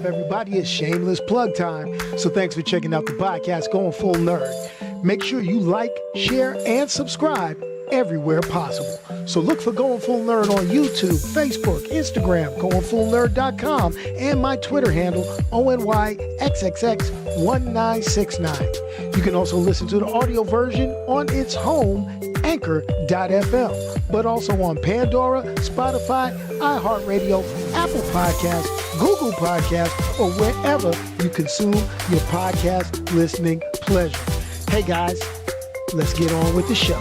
up, everybody? It's shameless plug time. So thanks for checking out the podcast, Going Full Nerd. Make sure you like, share, and subscribe everywhere possible. So look for Going Full Nerd on YouTube, Facebook, Instagram, goingfullnerd.com, and my Twitter handle, ONYXXX1969. You can also listen to the audio version on its home, Anchor.fm, but also on Pandora, Spotify, iHeartRadio, Apple Podcasts, Google Podcasts, or wherever you consume your podcast listening pleasure. Hey guys, let's get on with the show.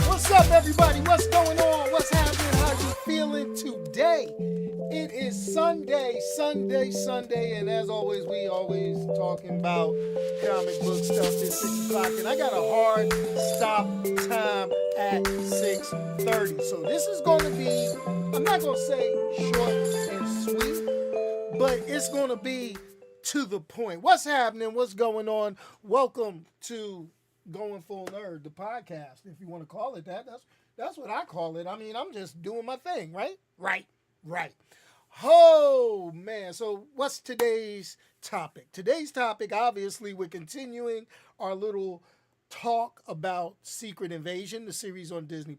What's up, everybody? What's going on? What's happening? How you feeling today? It is Sunday, and as always, we always talking about comic book stuff at 6 o'clock, and I got a hard stop time at 6:30. So this is going to be, I'm not going to say short and sweet, but it's going to be to the point. What's happening? What's going on? Welcome to Going Full Nerd, the podcast, if you want to call it that. That's what I call it. I mean, I'm just doing my thing, right? Right. Oh, man. So what's today's topic? Today's topic, obviously, we're continuing our little talk about Secret Invasion, the series on Disney+.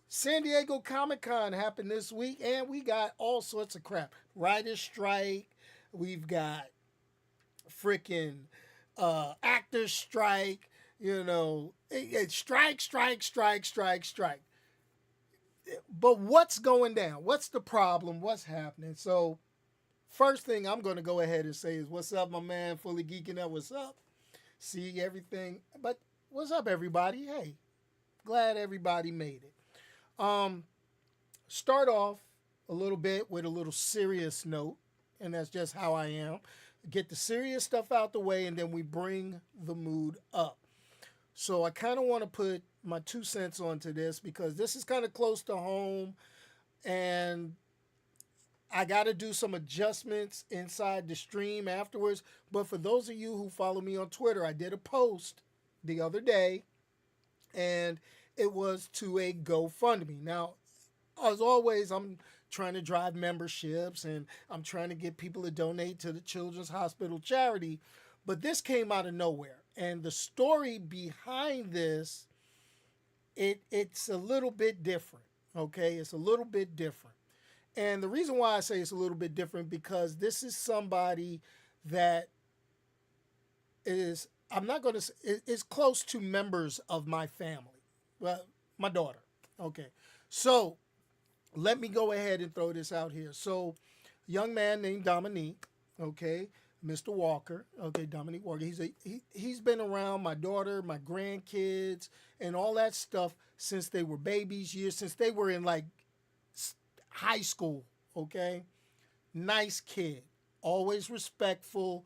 San Diego Comic-Con happened this week, and we got all sorts of crap. Writer's strike. We've got freaking actors strike. You know, it's strike. But what's going down? What's the problem? What's happening? So first thing I'm going to go ahead and say is, what's up, my man? Fully Geeking Up. What's up? See everything. But what's up, everybody? Hey, glad everybody made it. Start off a little bit with a little serious note, and that's just how I am. Get the serious stuff out the way, and then we bring the mood up. So I kind of want to put my 2 cents onto this because this is kind of close to home, and I got to do some adjustments inside the stream afterwards. But for those of you who follow me on Twitter, I did a post the other day, and it was to a GoFundMe. Now, as always, I'm trying to drive memberships, and I'm trying to get people to donate to the Children's Hospital charity. But this came out of nowhere. And the story behind this, it's a little bit different, okay? It's a little bit different. And the reason why I say it's a little bit different, because this is somebody that is, I'm not going to say, is close to members of my family. Well, my daughter, okay? So let me go ahead and throw this out here. So a young man named Dominique, okay? Mr. Walker, okay, Dominique Walker. He's been around my daughter, my grandkids, and all that stuff since they were babies, since they were in like high school, okay? Nice kid, always respectful,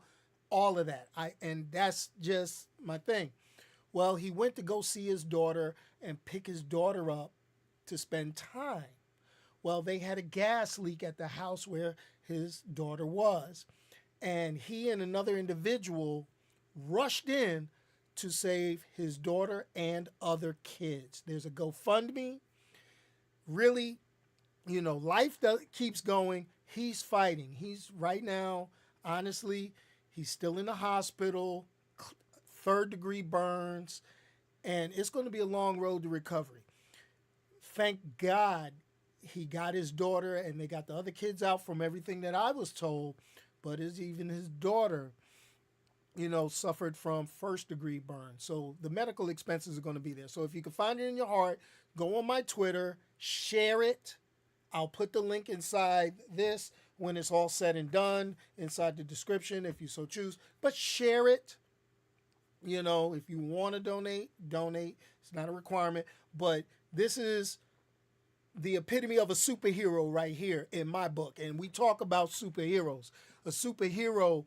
all of that. And that's just my thing. Well, he went to go see his daughter and pick his daughter up to spend time. Well, they had a gas leak at the house where his daughter was. And he and another individual rushed in to save his daughter and other kids. There's a GoFundMe. Really, you know, life keeps going. He's fighting. He's right now, honestly, he's still in the hospital, 3rd-degree burns, and it's going to be a long road to recovery. Thank God he got his daughter and they got the other kids out from everything that I was told. But even his daughter, you know, suffered from 1st-degree burns. So the medical expenses are going to be there. So if you can find it in your heart, go on my Twitter, share it. I'll put the link inside this when it's all said and done, inside the description if you so choose. But share it. You know, if you want to donate. It's not a requirement. But this is the epitome of a superhero right here in my book. And we talk about superheroes. A superhero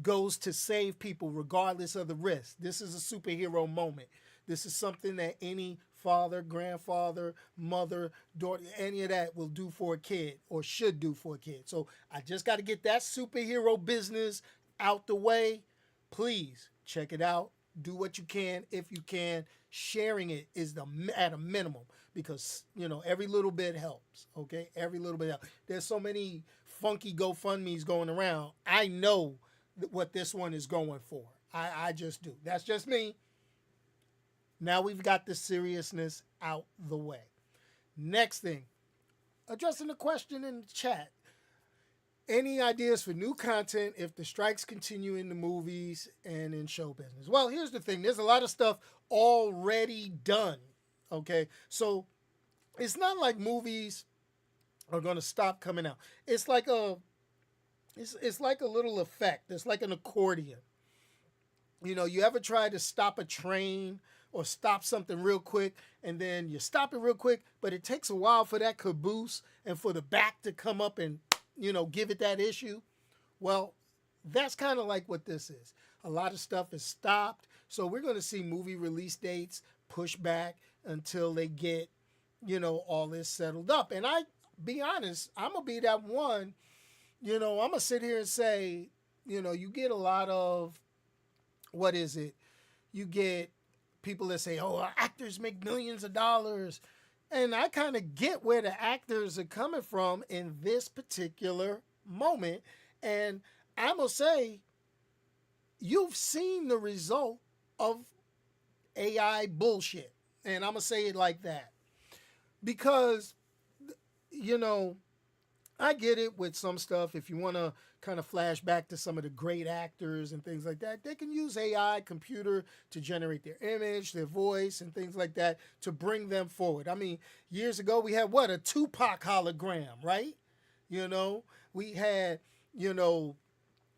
goes to save people regardless of the risk. This is a superhero moment. This is something that any father, grandfather, mother, daughter, any of that will do for a kid or should do for a kid. So I just got to get that superhero business out the way. Please check it out. Do what you can if you can. sharing it is at a minimum, because every little bit helps. Okay, every little bit helps. There's so many funky GoFundMe's going around. I know what this one is going for. I just do. That's just me. Now we've got the seriousness out the way. Next thing, addressing the question in the chat. Any ideas for new content if the strikes continue in the movies and in show business? Well, here's the thing. There's a lot of stuff already done. Okay. So it's not like movies are going to stop coming out. It's like it's like a little effect. It's like an accordion. You ever try to stop a train or stop something real quick, and then you stop it real quick, but it takes a while for that caboose and for the back to come up and, give it that issue? Well, that's kind of like what this is. A lot of stuff is stopped. So we're going to see movie release dates push back until they get, all this settled up. And be honest, I'm going to be that one, I'm going to sit here and say, you get a lot of, what is it? You get people that say, oh, actors make millions of dollars. And I kind of get where the actors are coming from in this particular moment. And I'm going to say, you've seen the result of AI bullshit. And I'm going to say it like that. Because, I get it with some stuff. If you want to kind of flash back to some of the great actors and things like that, they can use AI, computer, to generate their image, their voice, and things like that to bring them forward. I mean, years ago, we had a Tupac hologram, right? We had,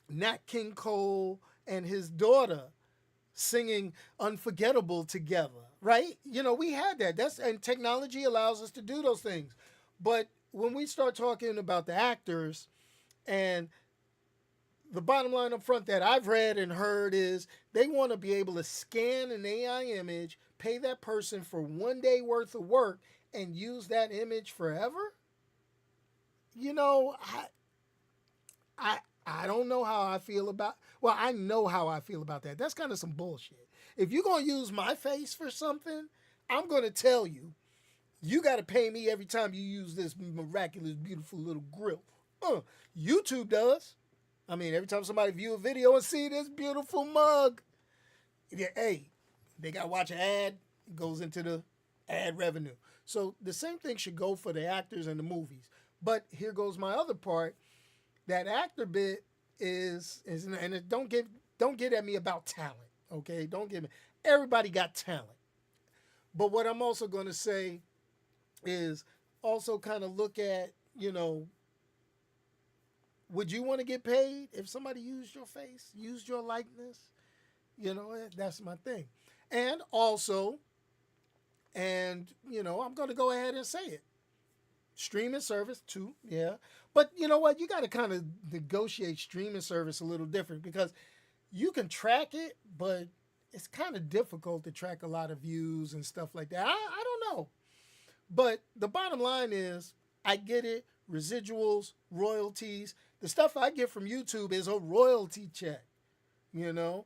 Nat King Cole and his daughter singing Unforgettable together, right? We had that. And technology allows us to do those things. But when we start talking about the actors, and the bottom line up front that I've read and heard is they want to be able to scan an AI image, pay that person for 1 day worth of work, and use that image forever. I don't know how I feel about. Well, I know how I feel about that. That's kind of some bullshit. If you're gonna use my face for something, I'm gonna tell you. You got to pay me every time you use this miraculous, beautiful little grill. YouTube does. I mean, every time somebody view a video and see this beautiful mug, hey, they got to watch an ad. It goes into the ad revenue. So the same thing should go for the actors and the movies. But here goes my other part. That actor bit is and don't get at me about talent. Okay, don't get me. Everybody got talent. But what I'm also going to say is also kind of look at, would you want to get paid if somebody used your face, used your likeness? That's my thing. And also, I'm going to go ahead and say it. Streaming service too, yeah. But you know what? You got to kind of negotiate streaming service a little different, because you can track it, but it's kind of difficult to track a lot of views and stuff like that. I don't know. But the bottom line is, I get it, residuals, royalties. The stuff I get from YouTube is a royalty check. The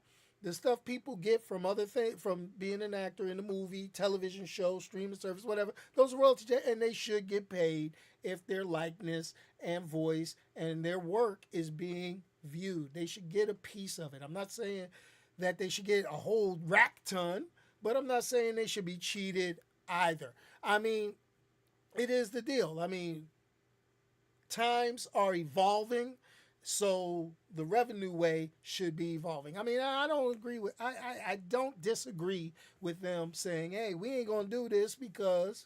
stuff people get from other things, from being an actor in a movie, television show, streaming service, whatever, those are royalty checks, and they should get paid if their likeness and voice and their work is being viewed. They should get a piece of it. I'm not saying that they should get a whole rack ton, but I'm not saying they should be cheated either. I mean, it is the deal. I mean, times are evolving, so the revenue way should be evolving. I mean, I don't disagree with them saying, hey, we ain't going to do this because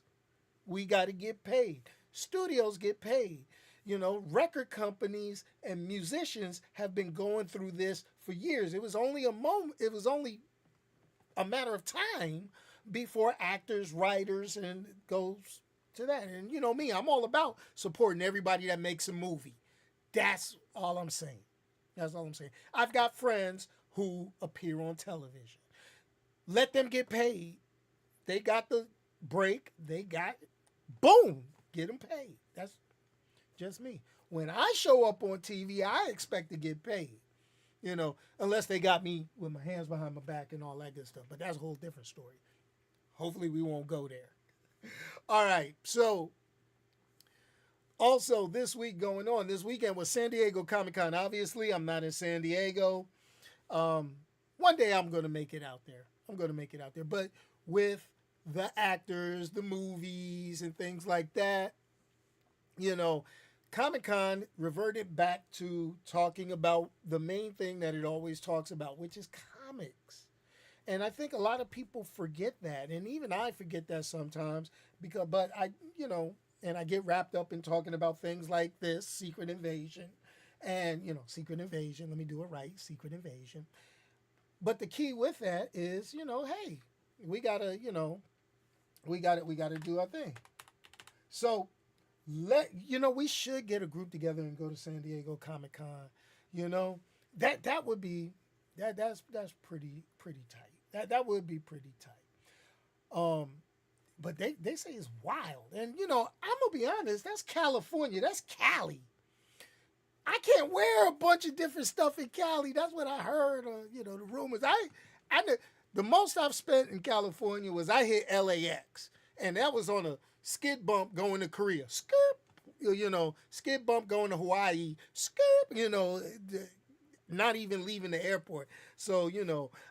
we got to get paid. Studios get paid. Record companies and musicians have been going through this for years. It was only a matter of time before actors, writers, and it goes to that. And me, I'm all about supporting everybody that makes a movie. That's all I'm saying. I've got friends who appear on television. Let them get paid. They got the break. They got, boom, get them paid. That's just me. When I show up on TV, I expect to get paid. Unless they got me with my hands behind my back and all that good stuff. But that's a whole different story. Hopefully, we won't go there. All right. So, also this week going on, this weekend was San Diego Comic Con. Obviously, I'm not in San Diego. Um, One day I'm going to make it out there. I'm going to make it out there. But with the actors, the movies, and things like that, you know, Comic Con reverted back to talking about the main thing that it always talks about, which is comics. And I think a lot of people forget that, and even I forget that sometimes because, but I, and I get wrapped up in talking about things like this, Secret Invasion, and Secret Invasion. Let me do it right, Secret Invasion. But the key with that is, hey, we gotta, we gotta do our thing. So we should get a group together and go to San Diego Comic Con. That would be that's pretty tight. That would be pretty tight. But they say it's wild, and I'm gonna be honest. That's California. That's Cali. I can't wear a bunch of different stuff in Cali. That's what I heard. The rumors. I the most I've spent in California was I hit LAX, and that was on a skid bump going to Korea. Skip, skid bump going to Hawaii. Skip, not even leaving the airport. So,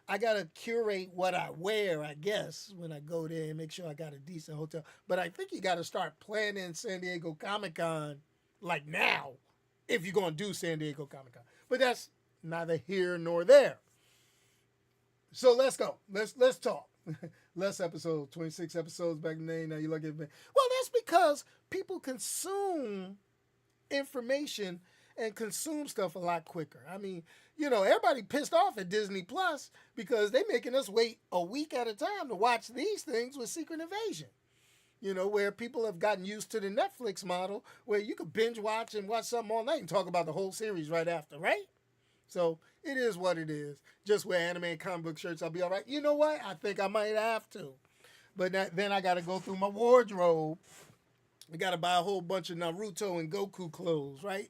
I got to curate what I wear, I guess, when I go there and make sure I got a decent hotel. But I think you got to start planning San Diego Comic Con like now if you're going to do San Diego Comic Con. But that's neither here nor there. So let's go. Let's talk. Less episodes, 26 episodes back in the day. Now you look at me. Well, that's because people consume information and consume stuff a lot quicker. I mean, everybody pissed off at Disney Plus because they're making us wait a week at a time to watch these things with Secret Invasion. Where people have gotten used to the Netflix model where you could binge watch and watch something all night and talk about the whole series right after, right? So it is what it is. Just wear anime and comic book shirts, I'll be all right. You know what? I think I might have to. But then I got to go through my wardrobe. I got to buy a whole bunch of Naruto and Goku clothes, right?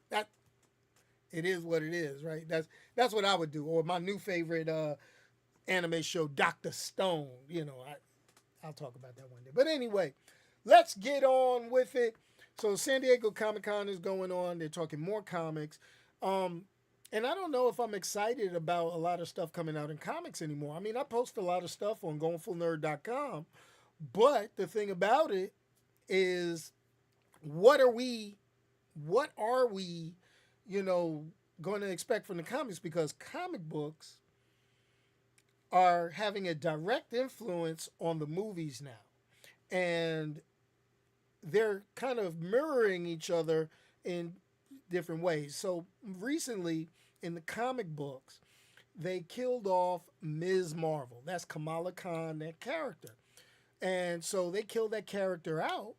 It is what it is, right? That's what I would do. Or my new favorite anime show, Dr. Stone. I'll talk about that one day. But anyway, let's get on with it. So San Diego Comic Con is going on. They're talking more comics. And I don't know if I'm excited about a lot of stuff coming out in comics anymore. I mean, I post a lot of stuff on goingfullnerd.com. But the thing about it is, what are we, going to expect from the comics? Because comic books are having a direct influence on the movies now. And they're kind of mirroring each other in different ways. So recently, in the comic books, they killed off Ms. Marvel. That's Kamala Khan, that character. And so they killed that character off.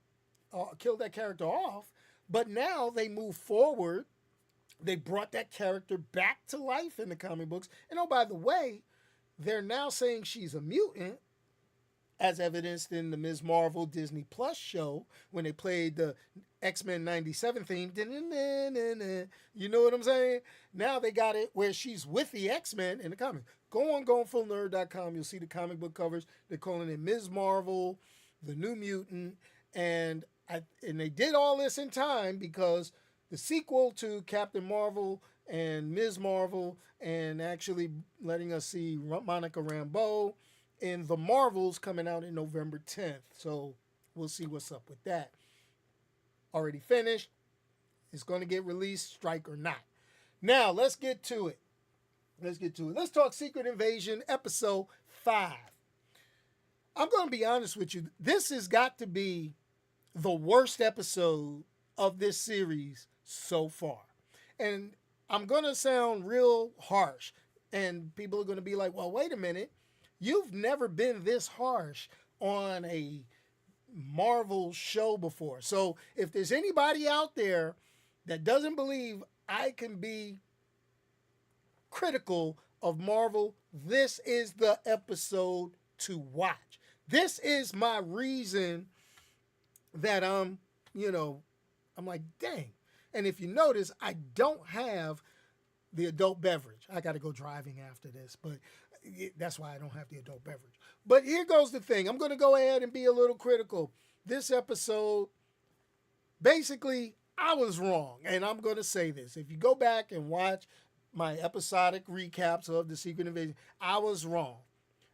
But now they move forward. They brought that character back to life in the comic books. And oh, by the way, they're now saying she's a mutant, as evidenced in the Ms. Marvel Disney Plus show when they played the X-Men 97 theme. You know what I'm saying? Now they got it where she's with the X-Men in the comics. Go on goingfullnerd.com. You'll see the comic book covers. They're calling it Ms. Marvel, the New Mutant. And they did all this in time because the sequel to Captain Marvel and Ms. Marvel, and actually letting us see Monica Rambeau in The Marvels coming out in November 10th. So we'll see what's up with that. Already finished. It's going to get released, strike or not. Now, let's get to it. Let's talk Secret Invasion episode 5. I'm going to be honest with you. This has got to be the worst episode of this series so far. And I'm going to sound real harsh. And people are going to be like, well, wait a minute. You've never been this harsh on a Marvel show before. So if there's anybody out there that doesn't believe I can be critical of Marvel, this is the episode to watch. This is my reason that I'm like, dang. And if you notice, I don't have the adult beverage. I got to go driving after this, but that's why I don't have the adult beverage. But here goes the thing. I'm going to go ahead and be a little critical. This episode, basically, I was wrong. And I'm going to say this. If you go back and watch my episodic recaps of the Secret Invasion, I was wrong.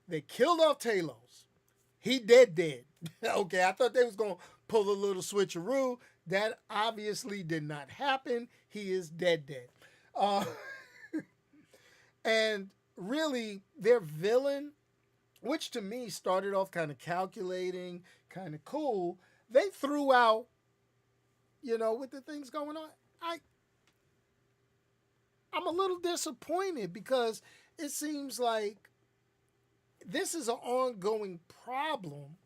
They killed off Talos. He dead. Okay, I thought they was going to pull a little switcheroo. That obviously did not happen. He is dead. Uh, and really, their villain, which to me started off kind of calculating, kind of cool, they threw out, with the things going on. I'm a little disappointed because it seems like this is an ongoing problem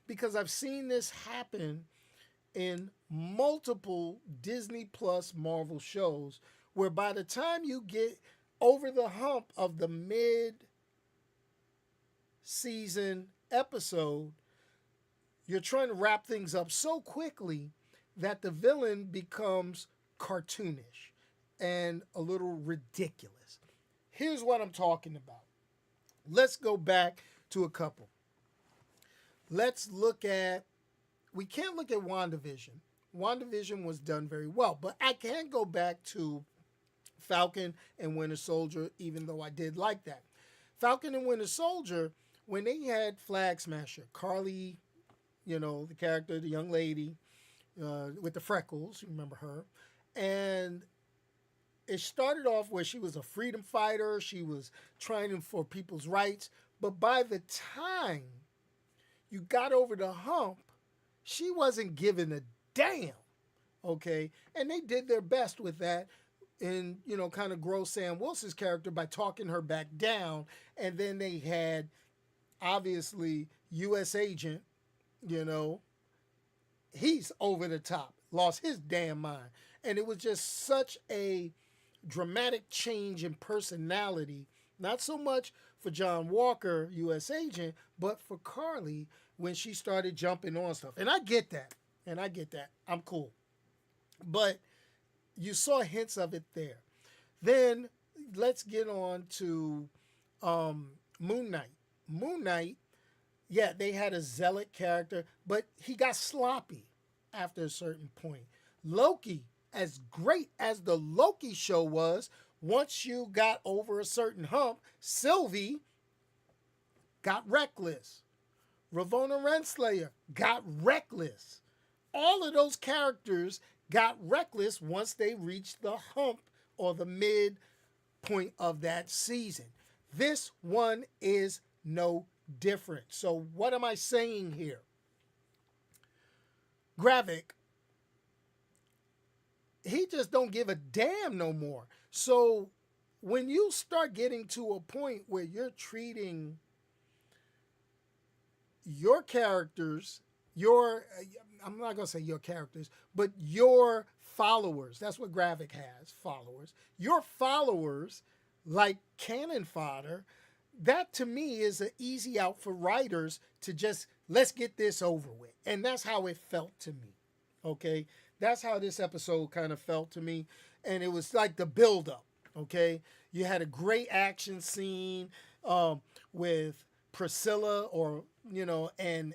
because I've seen this happen in multiple Disney Plus Marvel shows where by the time you get over the hump of the mid-season episode, you're trying to wrap things up so quickly that the villain becomes cartoonish and a little ridiculous. Here's what I'm talking about. Let's go back to a couple. Let's look at, we can't look at WandaVision. WandaVision was done very well, but I can go back to Falcon and Winter Soldier, even though I did like that. Falcon and Winter Soldier, when they had Flag Smasher, Carly, the character, the young lady with the freckles, you remember her, and it started off where she was a freedom fighter, she was trying for people's rights, but by the time you got over the hump, she wasn't giving a damn, okay? And they did their best with that and, kind of grow Sam Wilson's character by talking her back down. And then they had, obviously, U.S. Agent, he's over the top, lost his damn mind. And it was just such a dramatic change in personality, not so much for John Walker, U.S. Agent, but for Carly when she started jumping on stuff. And I get that. I'm cool. But you saw hints of it there. Then let's get on to Moon Knight. Moon Knight, yeah, they had a zealot character, but he got sloppy after a certain point. Loki, as great as the Loki show was, once you got over a certain hump, Sylvie got reckless. Ravonna Renslayer got reckless. All of those characters got reckless once they reached the hump or the mid point of that season. This one is no different. So what am I saying here? Gravik, he just don't give a damn no more. So when you start getting to a point where you're treating your characters, I'm not going to say your characters, but your followers, that's what Gravik has, followers. Your followers, like cannon fodder, that to me is an easy out for writers to just, let's get this over with. And that's how it felt to me, okay? That's how this episode kind of felt to me. And it was like the buildup, okay? You had a great action scene with Priscilla and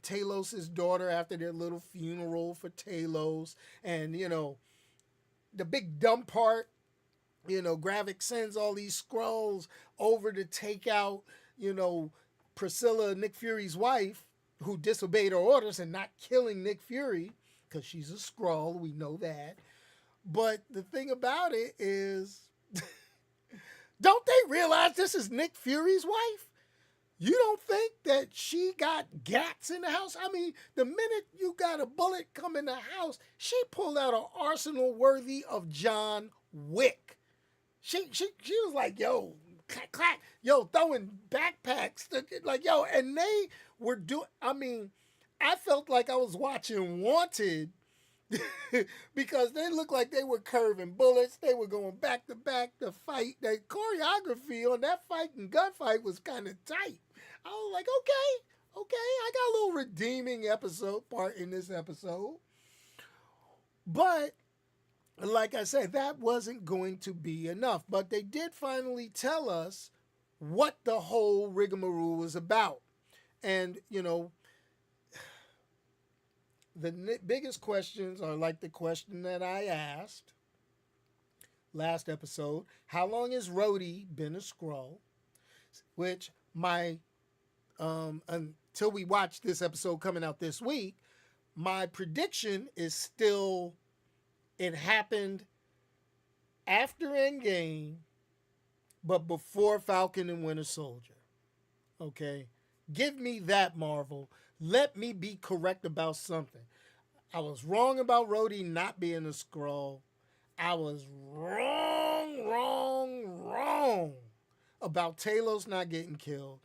Talos' daughter after their little funeral for Talos. And, the big dumb part, Gravik sends all these Skrulls over to take out, Priscilla, Nick Fury's wife, who disobeyed her orders and not killing Nick Fury, because she's a Skrull, we know that. But the thing about it is, don't they realize this is Nick Fury's wife? You don't think that she got gats in the house? I mean, the minute you got a bullet come in the house, she pulled out an arsenal worthy of John Wick. She was like, yo, clack, clack, yo, throwing backpacks, like, yo, and they were doing, I felt like I was watching Wanted because they looked like they were curving bullets. They were going back to back to fight. The choreography on that fight and gunfight was kind of tight. I was like, okay, I got a little redeeming episode part in this episode. But like I said, that wasn't going to be enough. But they did finally tell us what the whole rigmarole was about. And, the biggest questions are like the question that I asked last episode. How long has Rhodey been a Skrull? Which until we watch this episode coming out this week, my prediction is still it happened after Endgame, but before Falcon and Winter Soldier. Okay? Give me that, Marvel. Let me be correct about something. I was wrong about Rhodey not being a Skrull. I was wrong about Talos not getting killed.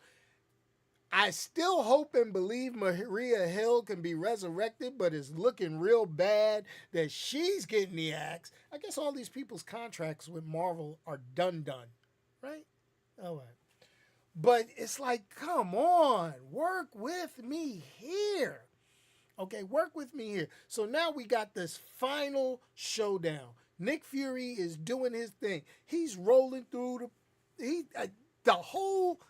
I still hope and believe Maria Hill can be resurrected, but it's looking real bad that she's getting the axe. I guess all these people's contracts with Marvel are done, right? All right. But it's like, come on, work with me here. Okay, work with me here. So now we got this final showdown. Nick Fury is doing his thing. He's rolling through the whole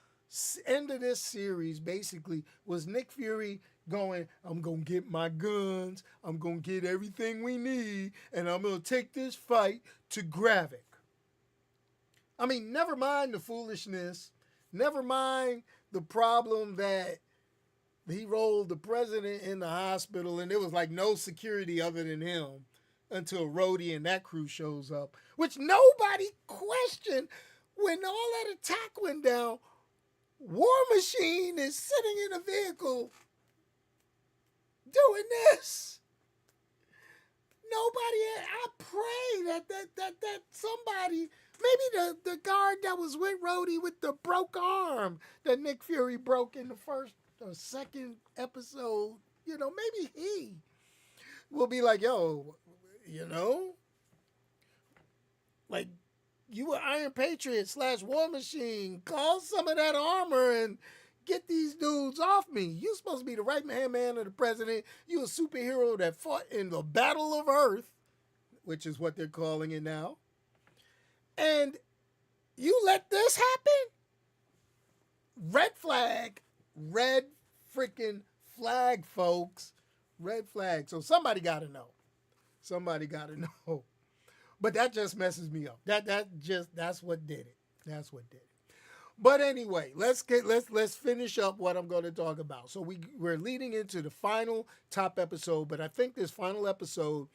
end of this series basically was Nick Fury going, I'm going to get my guns, I'm going to get everything we need, and I'm going to take this fight to Gravik. I mean, never mind the foolishness, never mind the problem that he rolled the president in the hospital and there was like no security other than him until Rhodey and that crew shows up, which nobody questioned when all that attack went down. War Machine is sitting in a vehicle doing this. Nobody, I pray that somebody, maybe the guard that was with Rhodey with the broke arm that Nick Fury broke in the first or second episode, maybe he will be like, yo, like, you were Iron Patriot / War Machine. Call some of that armor and get these dudes off me. You supposed to be the right hand man of the president. You a superhero that fought in the Battle of Earth, which is what they're calling it now. And you let this happen? Red freaking flag, folks. Red flag. So somebody got to know. But that just messes me up. That's what did it. That's what did it. But anyway, let's finish up what I'm going to talk about. So we're leading into the final top episode, but I think this final episode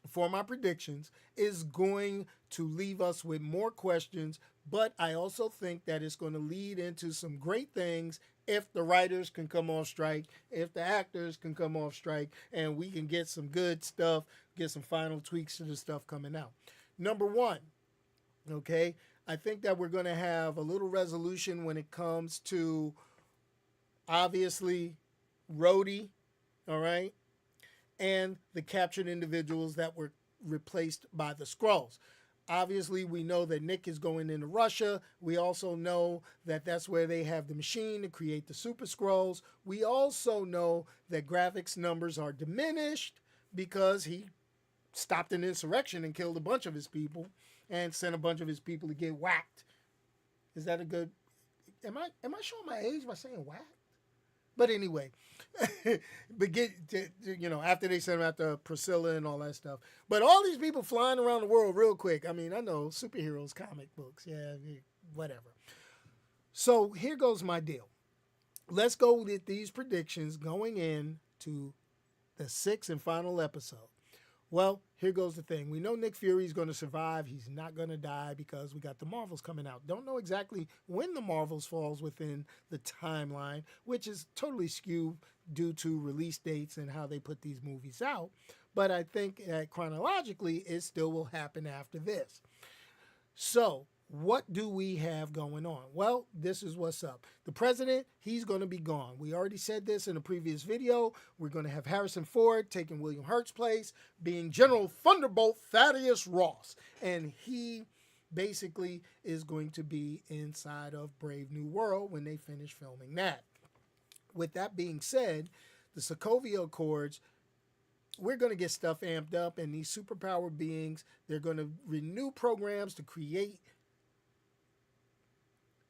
for my predictions is going to leave us with more questions, but I also think that it's going to lead into some great things if the writers can come off strike, if the actors can come off strike, and we can get some good stuff, get some final tweaks to the stuff coming out. Number one, okay, I think that we're going to have a little resolution when it comes to, obviously, Rhodey, all right, and the captured individuals that were replaced by the Skrulls. Obviously, we know that Nick is going into Russia. We also know that that's where they have the machine to create the Super Skrulls. We also know that Gravik's numbers are diminished because he stopped an insurrection and killed a bunch of his people and sent a bunch of his people to get whacked. Is that a good... Am I showing my age by saying whacked? But anyway, after they sent him after Priscilla and all that stuff. But all these people flying around the world real quick. I mean, I know superheroes, comic books, yeah, whatever. So here goes my deal. Let's go with these predictions going into the sixth and final episode. Well, here goes the thing. We know Nick Fury is going to survive. He's not going to die because we got the Marvels coming out. Don't know exactly when the Marvels falls within the timeline, which is totally skewed due to release dates and how they put these movies out. But I think that chronologically, it still will happen after this. So, what do we have going on? Well, this is what's up. The president, he's going to be gone. We already said this in a previous video. We're going to have Harrison Ford taking William Hurt's place, being General Thunderbolt Thaddeus Ross. And he basically is going to be inside of Brave New World when they finish filming that. With that being said, the Sokovia Accords we're going to get stuff amped up, and these superpower beings, they're going to renew programs to create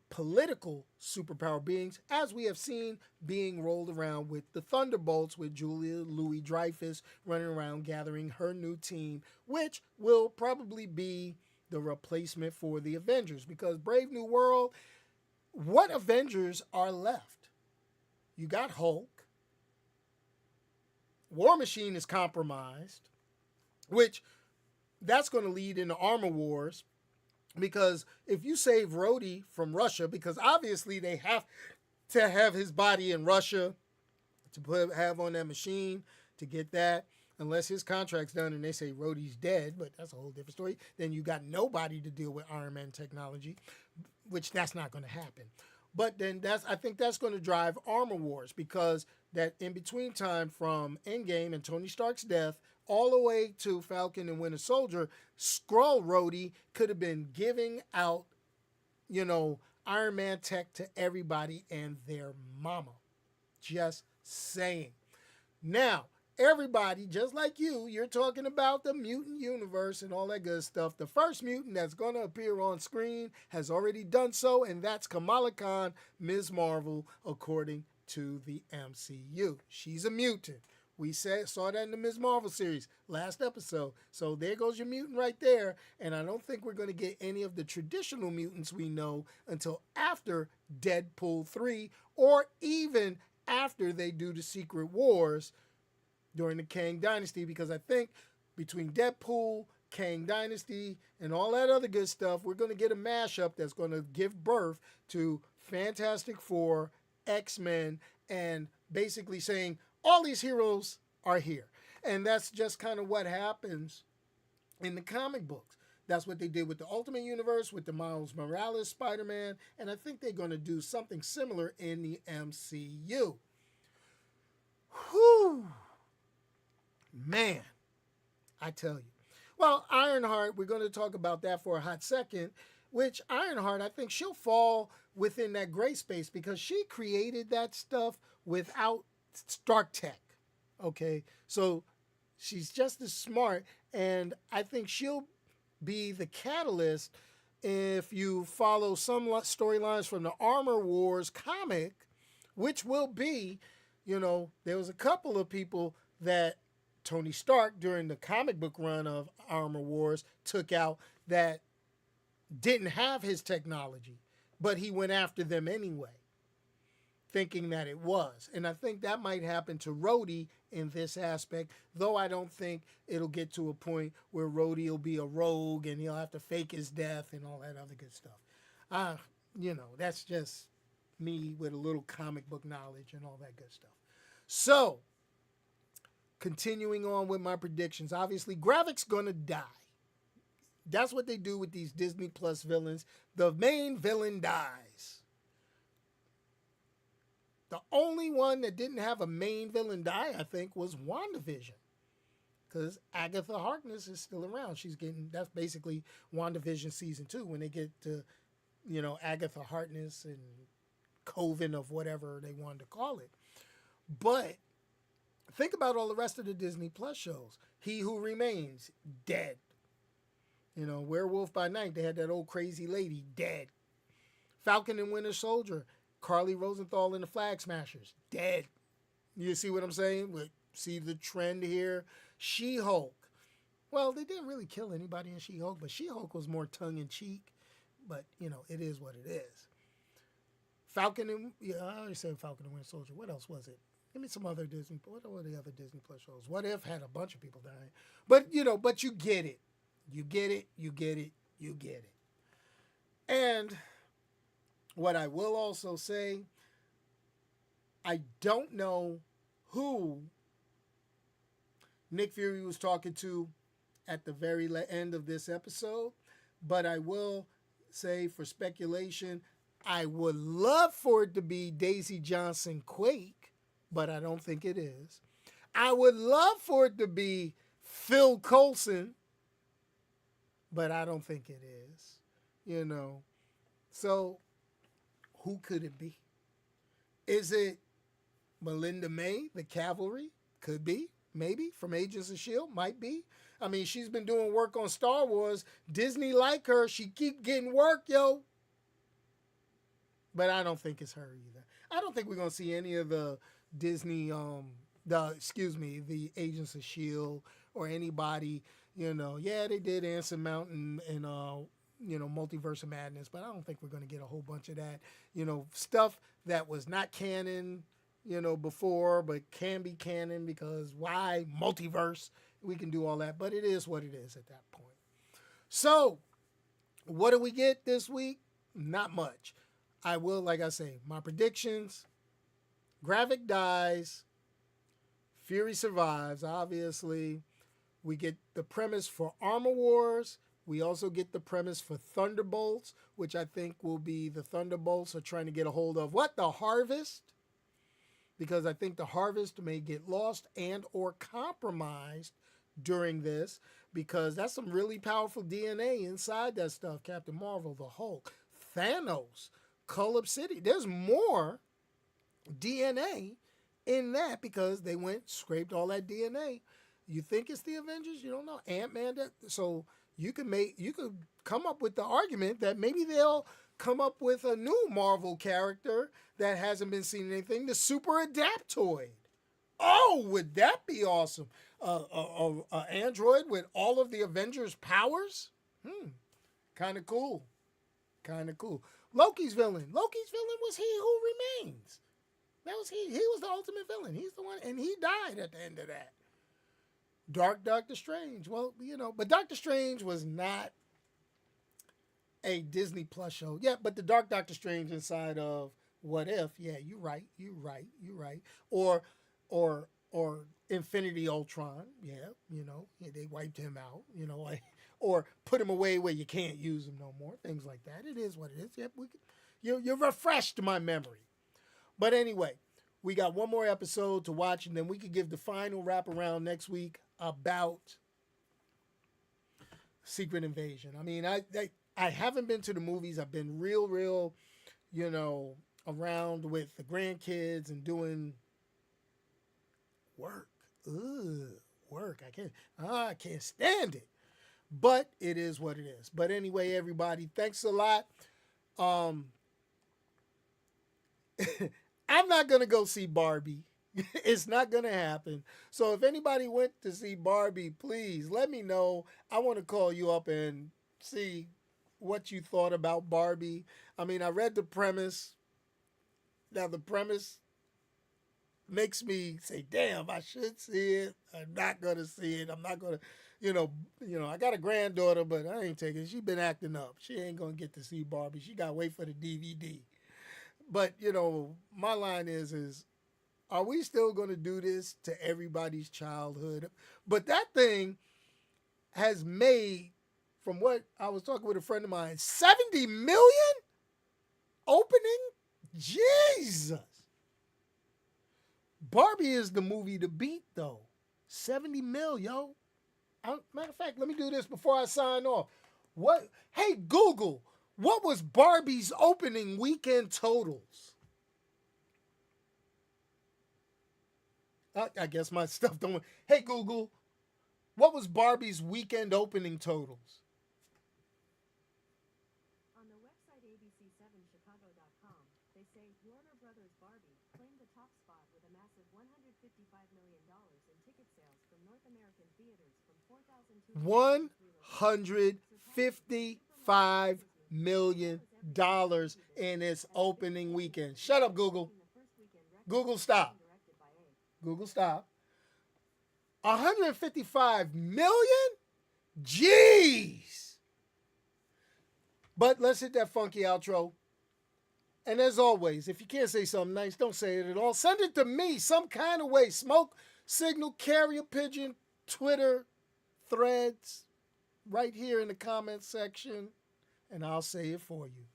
political superpower beings, as we have seen being rolled around with the Thunderbolts, with Julia Louis Dreyfus running around gathering her new team, which will probably be the replacement for the Avengers. Because Brave New World, what Avengers are left? You got Hulk, War Machine is compromised, which that's going to lead into Armor Wars. Because if you save Rhodey from Russia, because obviously they have to have his body in Russia to have on that machine to get that, unless his contract's done and they say Rhodey's dead, but that's a whole different story. Then you got nobody to deal with Iron Man technology, which that's not going to happen. But then I think that's going to drive Armor Wars, because that in between time from Endgame and Tony Stark's death all the way to Falcon and Winter Soldier, Skrull Rhodey could have been giving out, Iron Man tech to everybody and their mama. Just saying. Now, everybody, just like you're talking about the mutant universe and all that good stuff. The first mutant that's going to appear on screen has already done so, and that's Kamala Khan, Ms. Marvel, according to the MCU. She's a mutant. We saw that in the Ms. Marvel series last episode. So there goes your mutant right there. And I don't think we're going to get any of the traditional mutants we know until after Deadpool 3, or even after they do the Secret Wars during the Kang Dynasty, because I think between Deadpool, Kang Dynasty, and all that other good stuff, we're going to get a mashup that's going to give birth to Fantastic Four, X-Men, and basically saying all these heroes are here. And that's just kind of what happens in the comic books. That's what they did with the Ultimate Universe, with the Miles Morales Spider-Man, and I think they're going to do something similar in the MCU. Whew. Man, I tell you. Well, Ironheart, we're going to talk about that for a hot second, which Ironheart, I think she'll fall within that gray space because she created that stuff without Stark Tech. Okay, so she's just as smart, and I think she'll be the catalyst if you follow some storylines from the Armor Wars comic, which will be, there was a couple of people that Tony Stark during the comic book run of Armor Wars took out that didn't have his technology, but he went after them anyway, thinking that it was. And I think that might happen to Rhodey in this aspect, though I don't think it'll get to a point where Rhodey will be a rogue and he'll have to fake his death and all that other good stuff. That's just me with a little comic book knowledge and all that good stuff. So, continuing on with my predictions, obviously Gravik's gonna die. That's what they do with these Disney Plus villains. The main villain dies. The only one that didn't have a main villain die, I think, was WandaVision. Because Agatha Harkness is still around. That's basically WandaVision season 2 when they get to, Agatha Harkness and Coven of whatever they wanted to call it. But think about all the rest of the Disney Plus shows. He Who Remains, dead. Werewolf by Night, they had that old crazy lady, dead. Falcon and Winter Soldier, Carly Rosenthal and the Flag Smashers, dead. You see what I'm saying? See the trend here? She-Hulk. Well, they didn't really kill anybody in She-Hulk, but She-Hulk was more tongue-in-cheek. But, it is what it is. I already said Falcon and Winter Soldier. What else was it? Give me some other Disney. What were the other Disney Plus shows? What If had a bunch of people dying. But, but you get it. You get it. You get it. You get it. And what I will also say, I don't know who Nick Fury was talking to at the very end of this episode, but I will say for speculation, I would love for it to be Daisy Johnson Quake, but I don't think it is. I would love for it to be Phil Coulson, but I don't think it is. So who could it be? Is it Melinda May, the Cavalry? Could be. maybe from Agents of S.H.I.E.L.D., might be. I mean, she's been doing work on Star Wars. Disney like her. She keep getting work, yo. But I don't think it's her either. I don't think we're going to see any of the Disney, the Agents of S.H.I.E.L.D. or anybody, Yeah, they did Anson Mountain and, Multiverse of Madness, but I don't think we're going to get a whole bunch of that, stuff that was not canon, before, but can be canon because why? Multiverse. We can do all that, but it is what it is at that point. So, what do we get this week? Not much. I will, like I say, my predictions, Gravik dies, Fury survives, obviously. We get the premise for Armor Wars. We also get the premise for Thunderbolts, which I think will be the Thunderbolts are trying to get a hold of what? The Harvest? Because I think the Harvest may get lost and or compromised during this because that's some really powerful DNA inside that stuff. Captain Marvel, the Hulk, Thanos, Cull City. There's more DNA in that because they scraped all that DNA. You think it's the Avengers? You don't know. Ant-Man. So you could come up with the argument that maybe they'll come up with a new Marvel character that hasn't been seen in anything, the Super Adaptoid. Oh, would that be awesome? Android with all of the Avengers' powers? Kind of cool. Kind of cool. Loki's villain was He Who Remains. That was he. He was the ultimate villain. He's the one, and he died at the end of that. Dark Doctor Strange. Well, but Doctor Strange was not a Disney Plus show. Yeah, but the Dark Doctor Strange inside of What If? Yeah, you're right. Or Infinity Ultron. Yeah, they wiped him out. Or put him away where you can't use him no more. Things like that. It is what it is. Yep, you refreshed my memory. But anyway, we got one more episode to watch, and then we could give the final wraparound next week about Secret Invasion. I mean, I haven't been to the movies. I've been real, around with the grandkids and doing work. Work. I can't stand it. But it is what it is. But anyway, everybody, thanks a lot. I'm not going to go see Barbie. It's not going to happen. So if anybody went to see Barbie, please let me know. I want to call you up and see what you thought about Barbie. I mean, I read the premise. Now, the premise makes me say, damn, I should see it. I'm not going to see it. I'm not going to, I got a granddaughter, but I ain't taking it. She's been acting up. She ain't going to get to see Barbie. She got to wait for the DVD. But, my line is, are we still going to do this to everybody's childhood? But that thing has made, from what I was talking with a friend of mine, 70 million opening? Jesus. Barbie is the movie to beat, though. 70 mil, yo. Matter of fact, let me do this before I sign off. Hey, Google, what was Barbie's opening weekend totals? I guess my stuff don't. Hey, Google, what was Barbie's weekend opening totals? On the website abc7chicago.com, they say Warner Brothers Barbie claimed the top spot with a massive $155 million in ticket sales from North American theaters from 4,255 million dollars in its opening weekend. Shut up, Google. Google, stop. Google, stop. 155 million? Jeez. But let's hit that funky outro. And as always, if you can't say something nice, don't say it at all. Send it to me some kind of way. Smoke, signal, carrier pigeon, Twitter, threads, right here in the comments section. And I'll say it for you.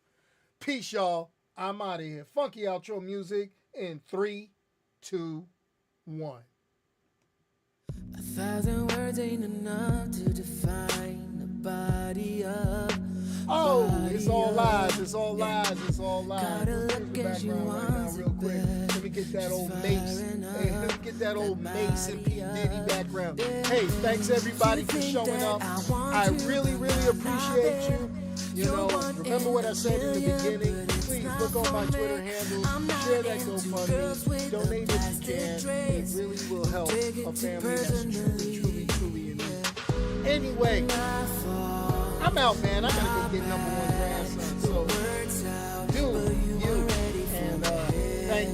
Peace, y'all. I'm out of here. Funky outro music in 3, 2, 1. 1,000 words ain't enough to define the body of. Oh, it's all lies. It's all lies. It's all lies. Gotta look as you want Real quick. Let me to get that old Mace, get that old Mace and P. Diddy background. Hey, thanks everybody for showing up. I really, really appreciate you. You know, remember what I said in the beginning. Please look on my Twitter handle, share that GoFundMe, donate if you can. It really will help a family that's truly in need. Anyway, I'm out, man. I gotta go get number one grandson. So, do you. And thank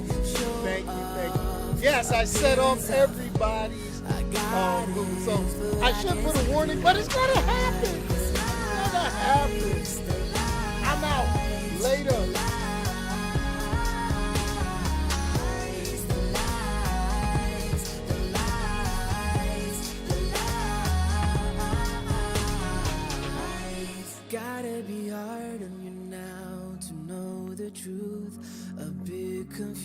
you. Yes, I set off everybody's mood. So I should put a warning, but it's gonna happen. It's gonna happen. I'm out. Later. Gotta be hard on you now to know the truth. A bit confused.